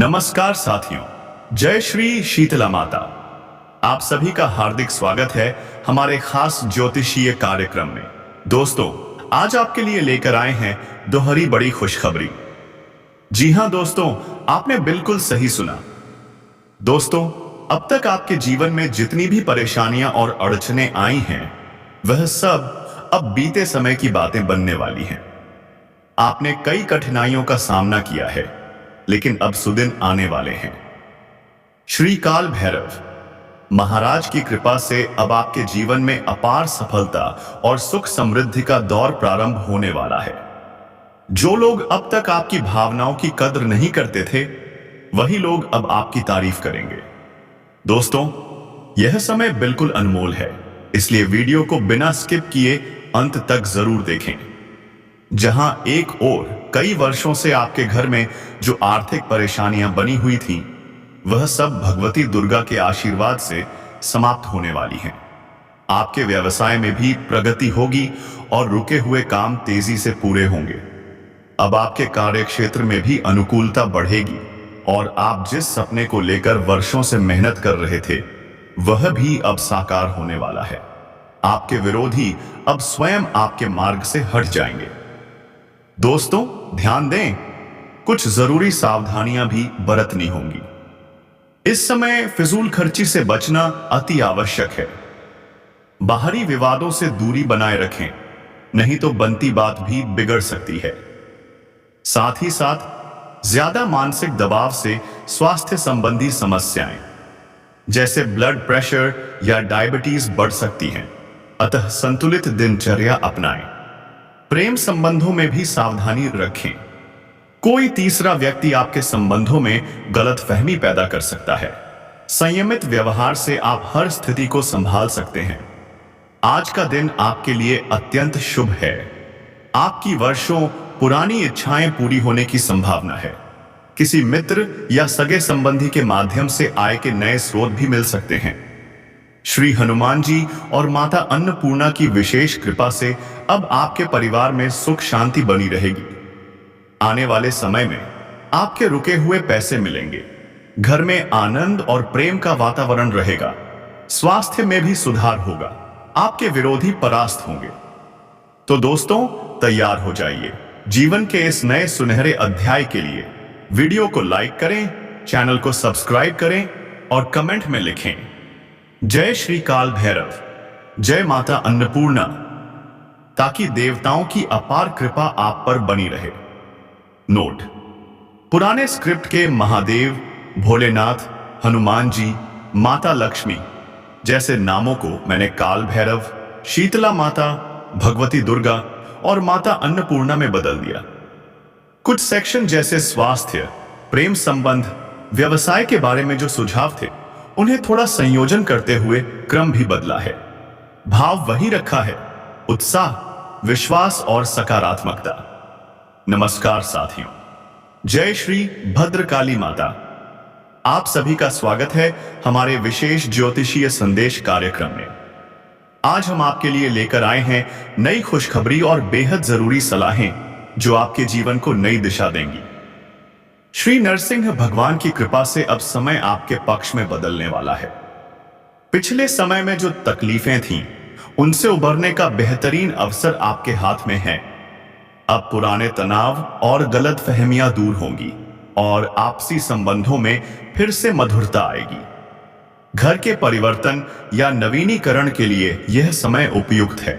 नमस्कार साथियों, जय श्री शीतला माता। आप सभी का हार्दिक स्वागत है हमारे खास ज्योतिषीय कार्यक्रम में। दोस्तों, आज आपके लिए लेकर आए हैं दोहरी बड़ी खुशखबरी। जी हां दोस्तों, आपने बिल्कुल सही सुना। दोस्तों, अब तक आपके जीवन में जितनी भी परेशानियां और अड़चनें आई हैं, वह सब अब बीते समय की बातें बनने वाली हैं। आपने कई कठिनाइयों का सामना किया है, लेकिन अब सुदिन आने वाले हैं। श्री काल भैरव महाराज की कृपा से अब आपके जीवन में अपार सफलता और सुख समृद्धि का दौर प्रारंभ होने वाला है। जो लोग अब तक आपकी भावनाओं की कद्र नहीं करते थे, वही लोग अब आपकी तारीफ करेंगे। दोस्तों, यह समय बिल्कुल अनमोल है, इसलिए वीडियो को बिना स्किप किए अंत तक जरूर देखें। जहां एक ओर कई वर्षों से आपके घर में जो आर्थिक परेशानियां बनी हुई थीं, वह सब भगवती दुर्गा के आशीर्वाद से समाप्त होने वाली हैं। आपके व्यवसाय में भी प्रगति होगी और रुके हुए काम तेजी से पूरे होंगे। अब आपके कार्य क्षेत्र में भी अनुकूलता बढ़ेगी और आप जिस सपने को लेकर वर्षों से मेहनत कर रहे थे, वह भी अब साकार होने वाला है। आपके विरोधी अब स्वयं आपके मार्ग से हट जाएंगे। दोस्तों, ध्यान दें, कुछ जरूरी सावधानियां भी बरतनी होंगी। इस समय फिजूल खर्ची से बचना अति आवश्यक है। बाहरी विवादों से दूरी बनाए रखें, नहीं तो बनती बात भी बिगड़ सकती है। साथ ही साथ ज्यादा मानसिक दबाव से स्वास्थ्य संबंधी समस्याएं जैसे ब्लड प्रेशर या डायबिटीज बढ़ सकती हैं, अतः संतुलित दिनचर्या अपनाएं। प्रेम संबंधों में भी सावधानी रखें। कोई तीसरा व्यक्ति आपके संबंधों में गलतफहमी पैदा कर सकता है। संयमित व्यवहार से आप हर स्थिति को संभाल सकते हैं। आज का दिन आपके लिए अत्यंत शुभ है। आपकी वर्षों पुरानी इच्छाएं पूरी होने की संभावना है। किसी मित्र या सगे संबंधी के माध्यम से आय के नए स्रोत भी मिल सकते हैं। श्री हनुमान जी और माता अन्नपूर्णा की विशेष कृपा से अब आपके परिवार में सुख शांति बनी रहेगी। आने वाले समय में आपके रुके हुए पैसे मिलेंगे। घर में आनंद और प्रेम का वातावरण रहेगा। स्वास्थ्य में भी सुधार होगा। आपके विरोधी परास्त होंगे। तो दोस्तों, तैयार हो जाइए जीवन के इस नए सुनहरे अध्याय के लिए। वीडियो को लाइक करें, चैनल को सब्सक्राइब करें और कमेंट में लिखें, जय श्री काल भैरव, जय माता अन्नपूर्णा, ताकि देवताओं की अपार कृपा आप पर बनी रहे। नोट: पुराने स्क्रिप्ट के महादेव, भोलेनाथ, हनुमान जी, माता लक्ष्मी जैसे नामों को मैंने काल भैरव, शीतला माता, भगवती दुर्गा और माता अन्नपूर्णा में बदल दिया। कुछ सेक्शन जैसे स्वास्थ्य, प्रेम संबंध, व्यवसाय के बारे में जो सुझाव थे, उन्हें थोड़ा संयोजन करते हुए क्रम भी बदला है। भाव वही रखा है: उत्साह, विश्वास और सकारात्मकता। नमस्कार साथियों, जय श्री भद्रकाली माता। आप सभी का स्वागत है हमारे विशेष ज्योतिषीय संदेश कार्यक्रम में। आज हम आपके लिए लेकर आए हैं नई खुशखबरी और बेहद जरूरी सलाहें जो आपके जीवन को नई दिशा देंगी। श्री नरसिंह भगवान की कृपा से अब समय आपके पक्ष में बदलने वाला है। पिछले समय में जो तकलीफें थीं, उनसे उबरने का बेहतरीन अवसर आपके हाथ में है। अब पुराने तनाव और गलतफहमियां दूर होंगी और आपसी संबंधों में फिर से मधुरता आएगी। घर के परिवर्तन या नवीनीकरण के लिए यह समय उपयुक्त है।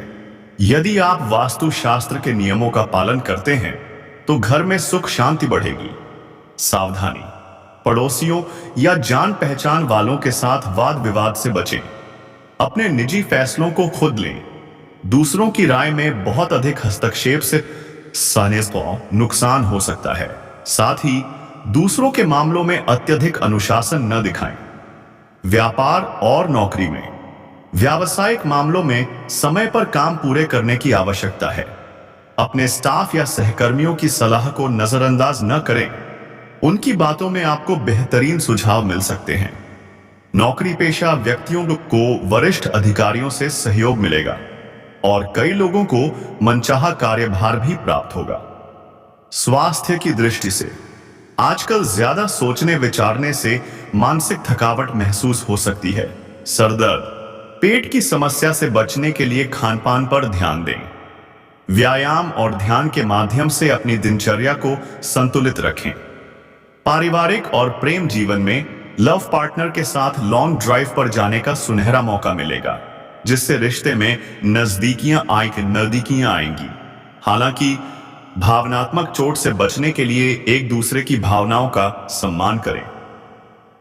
यदि आप वास्तुशास्त्र के नियमों का पालन करते हैं, तो घर में सुख शांति बढ़ेगी। सावधानी: पड़ोसियों या जान पहचान वालों के साथ वाद विवाद से बचें। अपने निजी फैसलों को खुद लें। दूसरों की राय में बहुत अधिक हस्तक्षेप से नुकसान हो सकता है। साथ ही दूसरों के मामलों में अत्यधिक अनुशासन न दिखाएं। व्यापार और नौकरी में, व्यावसायिक मामलों में समय पर काम पूरे करने की आवश्यकता है। अपने स्टाफ या सहकर्मियों की सलाह को नजरअंदाज न करें। उनकी बातों में आपको बेहतरीन सुझाव मिल सकते हैं। नौकरी पेशा व्यक्तियों को वरिष्ठ अधिकारियों से सहयोग मिलेगा और कई लोगों को मनचाहा कार्यभार भी प्राप्त होगा। स्वास्थ्य की दृष्टि से आजकल ज्यादा सोचने विचारने से मानसिक थकावट महसूस हो सकती है। सरदर्द, पेट की समस्या से बचने के लिए खानपान पर ध्यान दें। व्यायाम और ध्यान के माध्यम से अपनी दिनचर्या को संतुलित रखें। पारिवारिक और प्रेम जीवन में लव पार्टनर के साथ लॉन्ग ड्राइव पर जाने का सुनहरा मौका मिलेगा, जिससे रिश्ते में नजदीकियां आएंगी। हालांकि भावनात्मक चोट से बचने के लिए एक दूसरे की भावनाओं का सम्मान करें।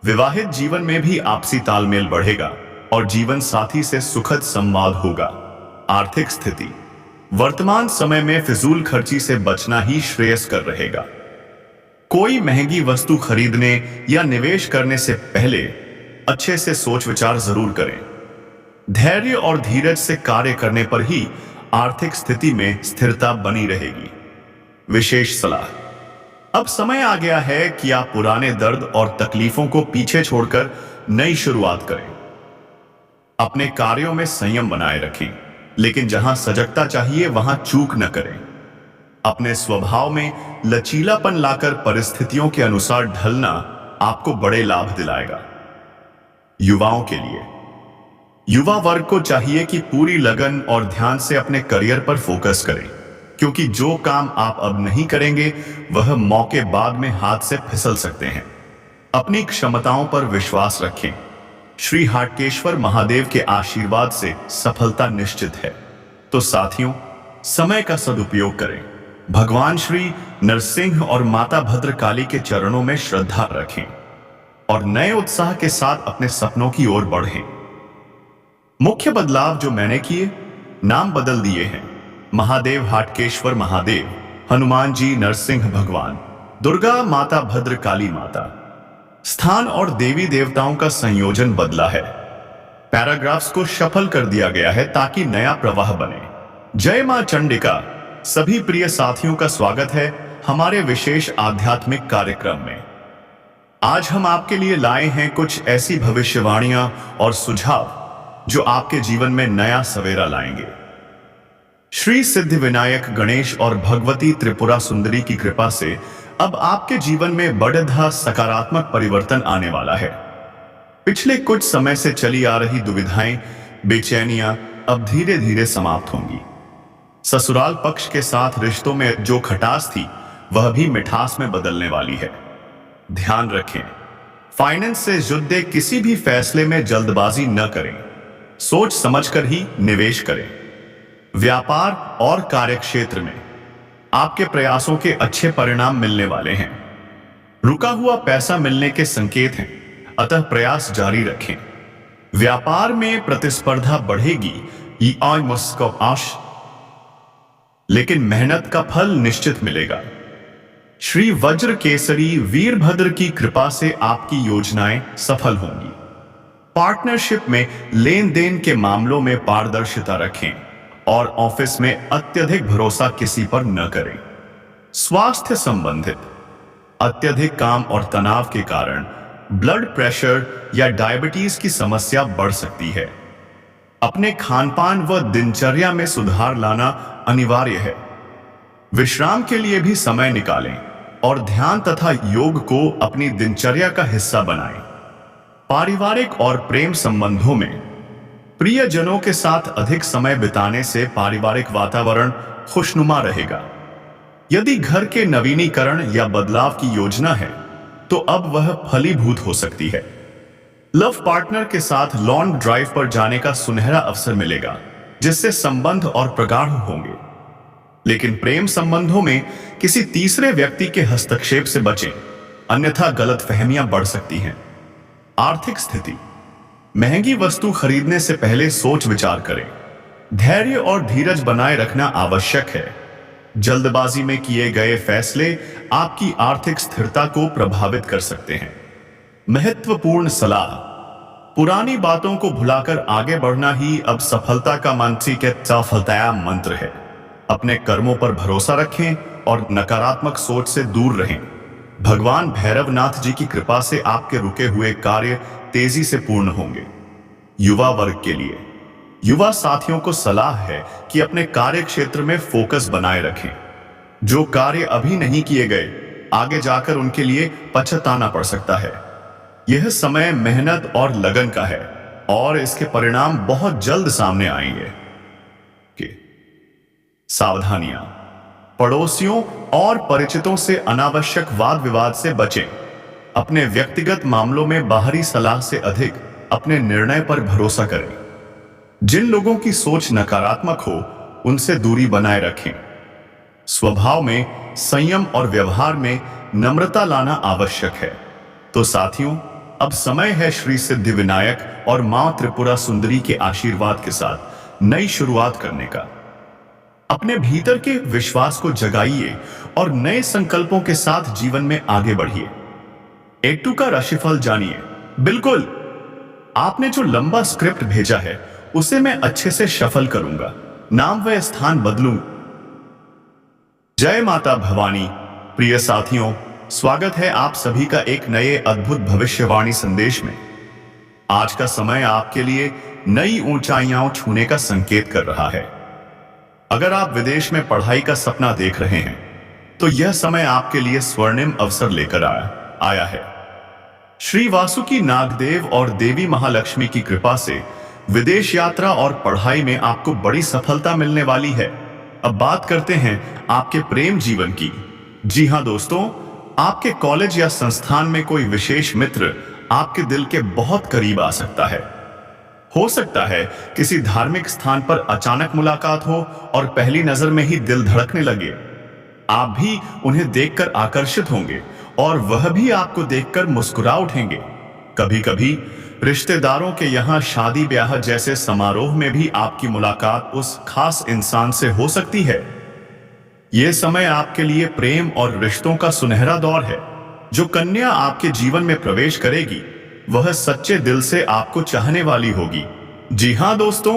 विवाहित जीवन में भी आपसी तालमेल बढ़ेगा और जीवन साथी से सुखद संवाद होगा। आर्थिक स्थिति, वर्तमान समय में फिजूल खर्ची से बचना ही श्रेयस्कर रहेगा। कोई महंगी वस्तु खरीदने या निवेश करने से पहले अच्छे से सोच विचार जरूर करें। धैर्य और धीरज से कार्य करने पर ही आर्थिक स्थिति में स्थिरता बनी रहेगी। विशेष सलाह, अब समय आ गया है कि आप पुराने दर्द और तकलीफों को पीछे छोड़कर नई शुरुआत करें। अपने कार्यों में संयम बनाए रखें, लेकिन जहां सजगता चाहिए वहां चूक न करें। अपने स्वभाव में लचीलापन लाकर परिस्थितियों के अनुसार ढलना आपको बड़े लाभ दिलाएगा। युवाओं के लिए, युवा वर्ग को चाहिए कि पूरी लगन और ध्यान से अपने करियर पर फोकस करें, क्योंकि जो काम आप अब नहीं करेंगे वह मौके बाद में हाथ से फिसल सकते हैं। अपनी क्षमताओं पर विश्वास रखें। श्री हाटकेश्वर महादेव के आशीर्वाद से सफलता निश्चित है। तो साथियों, समय का सदुपयोग करें। भगवान श्री नरसिंह और माता भद्रकाली के चरणों में श्रद्धा रखें और नए उत्साह के साथ अपने सपनों की ओर बढ़ें। मुख्य बदलाव जो मैंने किए, नाम बदल दिए हैं। महादेव हाटकेश्वर महादेव, हनुमान जी नरसिंह भगवान, दुर्गा माता भद्रकाली माता। स्थान और देवी देवताओं का संयोजन बदला है। पैराग्राफ्स को शफल कर दिया गया है ताकि नया प्रवाह बने। जय मां चंडिका। सभी प्रिय साथियों का स्वागत है हमारे विशेष आध्यात्मिक कार्यक्रम में। आज हम आपके लिए लाए हैं कुछ ऐसी भविष्यवाणियां और सुझाव जो आपके जीवन में नया सवेरा लाएंगे। श्री सिद्धिविनायक गणेश और भगवती त्रिपुरा सुंदरी की कृपा से अब आपके जीवन में बड़ा सकारात्मक परिवर्तन आने वाला है। पिछले कुछ समय से चली आ रही दुविधाएं, बेचैनियां अब धीरे धीरे समाप्त होंगी। ससुराल पक्ष के साथ रिश्तों में जो खटास थी वह भी मिठास में बदलने वाली है। ध्यान रखें, फाइनेंस से जुड़े किसी भी फैसले में जल्दबाजी न करें। सोच समझकर ही निवेश करें। व्यापार और कार्यक्षेत्र में आपके प्रयासों के अच्छे परिणाम मिलने वाले हैं। रुका हुआ पैसा मिलने के संकेत हैं, अतः प्रयास जारी रखें। व्यापार में प्रतिस्पर्धा बढ़ेगी, लेकिन मेहनत का फल निश्चित मिलेगा। श्री वज्र केसरी वीरभद्र की कृपा से आपकी योजनाएं सफल होंगी। पार्टनरशिप में लेन देन के मामलों में पारदर्शिता रखें और ऑफिस में अत्यधिक भरोसा किसी पर न करें। स्वास्थ्य संबंधित अत्यधिक काम और तनाव के कारण ब्लड प्रेशर या डायबिटीज की समस्या बढ़ सकती है। अपने खानपान व दिनचर्या में सुधार लाना अनिवार्य है। विश्राम के लिए भी समय निकालें और ध्यान तथा योग को अपनी दिनचर्या का हिस्सा बनाएं। पारिवारिक और प्रेम संबंधों में प्रियजनों के साथ अधिक समय बिताने से पारिवारिक वातावरण खुशनुमा रहेगा। यदि घर के नवीनीकरण या बदलाव की योजना है तो अब वह फलीभूत हो सकती है। लव पार्टनर के साथ लॉन्ग ड्राइव पर जाने का सुनहरा अवसर मिलेगा, जिससे संबंध और प्रगाढ़ होंगे। लेकिन प्रेम संबंधों में किसी तीसरे व्यक्ति के हस्तक्षेप से बचें, अन्यथा गलतफहमियां बढ़ सकती हैं। आर्थिक स्थिति, महंगी वस्तु खरीदने से पहले सोच विचार करें। धैर्य और धीरज बनाए रखना आवश्यक है। जल्दबाजी में किए गए फैसले आपकी आर्थिक स्थिरता को प्रभावित कर सकते हैं। महत्वपूर्ण सलाह, पुरानी बातों को भुलाकर आगे बढ़ना ही अब सफलता का मंत्र है। अपने कर्मों पर भरोसा रखें और नकारात्मक सोच से दूर रहें। भगवान भैरवनाथ जी की कृपा से आपके रुके हुए कार्य तेजी से पूर्ण होंगे। युवा वर्ग के लिए युवा साथियों को सलाह है कि अपने कार्य क्षेत्र में फोकस बनाए रखें। जो कार्य अभी नहीं किए गए आगे जाकर उनके लिए पछताना पड़ सकता है। यह समय मेहनत और लगन का है और इसके परिणाम बहुत जल्द सामने आएंगे। कि सावधानियां, पड़ोसियों और परिचितों से अनावश्यक वाद विवाद से बचें। अपने व्यक्तिगत मामलों में बाहरी सलाह से अधिक अपने निर्णय पर भरोसा करें। जिन लोगों की सोच नकारात्मक हो उनसे दूरी बनाए रखें। स्वभाव में संयम और व्यवहार में नम्रता लाना आवश्यक है। तो साथियों, अब समय है श्री सिद्धि विनायक और मां त्रिपुरा सुंदरी के आशीर्वाद के साथ नई शुरुआत करने का। अपने भीतर के विश्वास को जगाइए और नए संकल्पों के साथ जीवन में आगे बढ़िए। एट्टू का राशिफल जानिए। बिल्कुल, आपने जो लंबा स्क्रिप्ट भेजा है उसे मैं अच्छे से शफल करूंगा, नाम व स्थान बदलूं। जय माता भवानी। प्रिय साथियों, स्वागत है आप सभी का एक नए अद्भुत भविष्यवाणी संदेश में। आज का समय आपके लिए नई ऊंचाइयां छूने का संकेत कर रहा है। अगर आप विदेश में पढ़ाई का सपना देख रहे हैं तो यह समय आपके लिए स्वर्णिम अवसर लेकर आया है। श्री वासुकी नागदेव और देवी महालक्ष्मी की कृपा से विदेश यात्रा और पढ़ाई में आपको बड़ी सफलता मिलने वाली है। अब बात करते हैं आपके प्रेम जीवन की। जी हां दोस्तों, आपके कॉलेज या संस्थान में कोई विशेष मित्र आपके दिल के बहुत करीब आ सकता है। हो सकता है किसी धार्मिक स्थान पर अचानक मुलाकात हो और पहली नजर में ही दिल धड़कने लगे। आप भी उन्हें देखकर आकर्षित होंगे और वह भी आपको देखकर मुस्कुरा उठेंगे। कभी कभी रिश्तेदारों के यहाँ शादी ब्याह जैसे समारोह में भी आपकी मुलाकात उस खास इंसान से हो सकती है। यह समय आपके लिए प्रेम और रिश्तों का सुनहरा दौर है। जो कन्या आपके जीवन में प्रवेश करेगी वह सच्चे दिल से आपको चाहने वाली होगी। जी हां दोस्तों,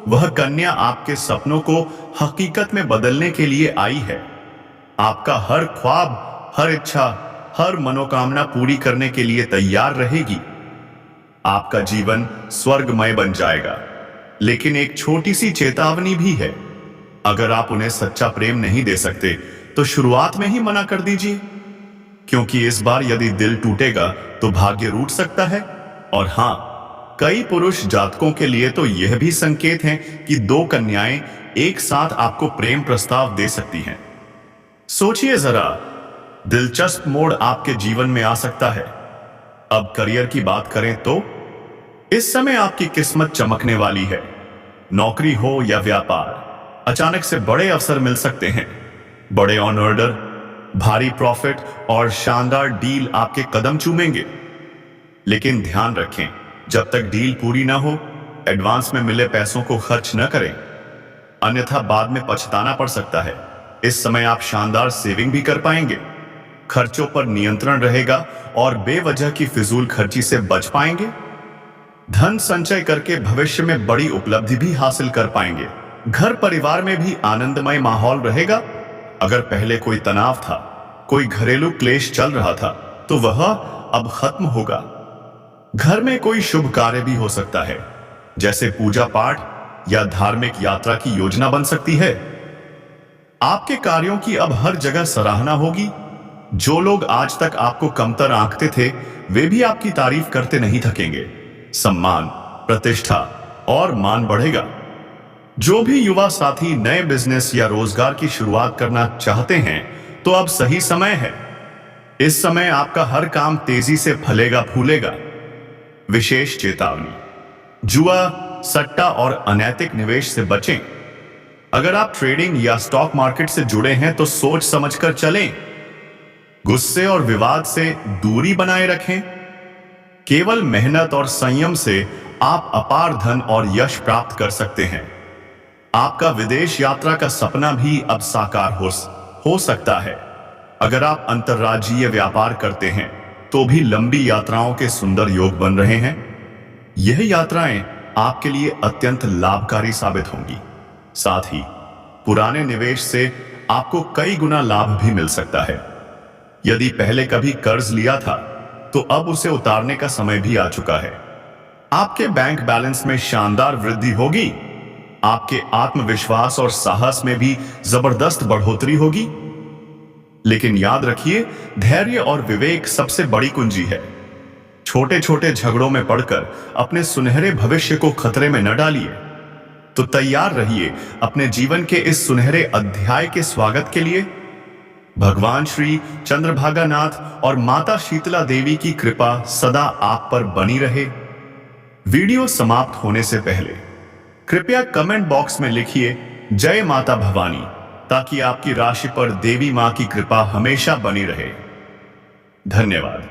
वह कन्या आपके सपनों को हकीकत में बदलने के लिए आई है। आपका हर ख्वाब, हर इच्छा, हर मनोकामना पूरी करने के लिए तैयार रहेगी। आपका जीवन स्वर्गमय बन जाएगा। लेकिन एक छोटी सी चेतावनी भी है। अगर आप उन्हें सच्चा प्रेम नहीं दे सकते तो शुरुआत में ही मना कर दीजिए, क्योंकि इस बार यदि दिल टूटेगा तो भाग्य रूठ सकता है। और हां, कई पुरुष जातकों के लिए तो यह भी संकेत है कि दो कन्याएं एक साथ आपको प्रेम प्रस्ताव दे सकती हैं। सोचिए जरा, दिलचस्प मोड़ आपके जीवन में आ सकता है। अब करियर की बात करें तो इस समय आपकी किस्मत चमकने वाली है। नौकरी हो या व्यापार, अचानक से बड़े अवसर मिल सकते हैं। बड़े ऑर्डर, भारी प्रॉफिट और शानदार डील आपके कदम चूमेंगे। लेकिन ध्यान रखें, जब तक डील पूरी ना हो एडवांस में मिले पैसों को खर्च न करें, अन्यथा बाद में पछताना पड़ सकता है। इस समय आप शानदार सेविंग भी कर पाएंगे। खर्चों पर नियंत्रण रहेगा और बेवजह की फिजूल खर्ची से बच पाएंगे। धन संचय करके भविष्य में बड़ी उपलब्धि भी हासिल कर पाएंगे। घर परिवार में भी आनंदमय माहौल रहेगा। अगर पहले कोई तनाव था, कोई घरेलू क्लेश चल रहा था, तो वह अब खत्म होगा। घर में कोई शुभ कार्य भी हो सकता है, जैसे पूजा पाठ या धार्मिक यात्रा की योजना बन सकती है। आपके कार्यों की अब हर जगह सराहना होगी। जो लोग आज तक आपको कमतर आंकते थे, वे भी आपकी तारीफ करते नहीं थकेंगे। सम्मान, प्रतिष्ठा और मान बढ़ेगा। जो भी युवा साथी नए बिजनेस या रोजगार की शुरुआत करना चाहते हैं, तो अब सही समय है। इस समय आपका हर काम तेजी से फलेगा फूलेगा। विशेष चेतावनी, जुआ, सट्टा और अनैतिक निवेश से बचें। अगर आप ट्रेडिंग या स्टॉक मार्केट से जुड़े हैं तो सोच समझकर चलें। गुस्से और विवाद से दूरी बनाए रखें। केवल मेहनत और संयम से आप अपार धन और यश प्राप्त कर सकते हैं। आपका विदेश यात्रा का सपना भी अब साकार हो सकता है। अगर आप अंतर्राज्यीय व्यापार करते हैं तो भी लंबी यात्राओं के सुंदर योग बन रहे हैं। यह यात्राएं आपके लिए अत्यंत लाभकारी साबित होंगी। साथ ही पुराने निवेश से आपको कई गुना लाभ भी मिल सकता है। यदि पहले कभी कर्ज लिया था तो अब उसे उतारने का समय भी आ चुका है। आपके बैंक बैलेंस में शानदार वृद्धि होगी। आपके आत्मविश्वास और साहस में भी जबरदस्त बढ़ोतरी होगी। लेकिन याद रखिए, धैर्य और विवेक सबसे बड़ी कुंजी है। छोटे छोटे झगड़ों में पड़कर अपने सुनहरे भविष्य को खतरे में न डालिए। तो तैयार रहिए अपने जीवन के इस सुनहरे अध्याय के स्वागत के लिए। भगवान श्री चंद्रभागानाथ और माता शीतला देवी की कृपा सदा आप पर बनी रहे। वीडियो समाप्त होने से पहले कृपया कमेंट बॉक्स में लिखिए जय माता भवानी, ताकि आपकी राशि पर देवी मां की कृपा हमेशा बनी रहे। धन्यवाद।